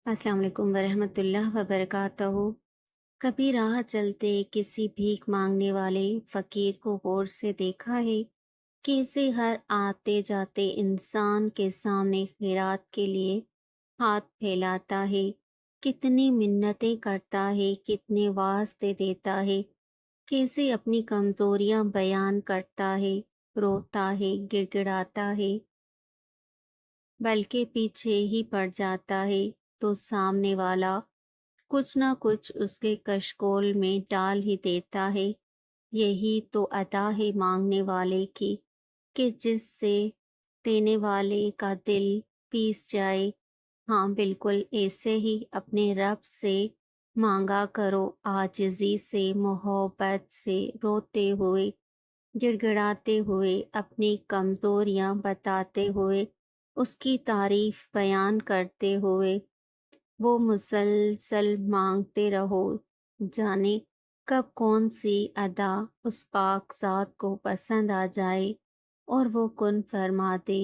अस्सलाम वालेकुम वरहमतुल्लाह वबरकातुहू। कभी राह चलते किसी भीख मांगने वाले फकीर को गौर से देखा है कि इसे हर आते जाते इंसान के सामने खैरात के लिए हाथ फैलाता है। कितनी मिन्नतें करता है, कितने वास्ते देता है, कैसे अपनी कमजोरियां बयान करता है, रोता है, गिड़गिड़ाता है, बल्कि पीछे ही पड़ जाता है तो सामने वाला कुछ न कुछ उसके कशकोल में डाल ही देता है। यही तो अदा है मांगने वाले की, कि जिससे देने वाले का दिल पीस जाए। हाँ, बिल्कुल ऐसे ही अपने रब से मांगा करो, आजिज़ी से, मोहब्बत से, रोते हुए, गिड़गिड़ाते हुए, अपनी कमज़ोरियाँ बताते हुए, उसकी तारीफ बयान करते हुए। वो मुसलसल मांगते रहो, जाने कब कौन सी अदा उस पाक ज़ात को पसंद आ जाए और वो कुन फरमा दे।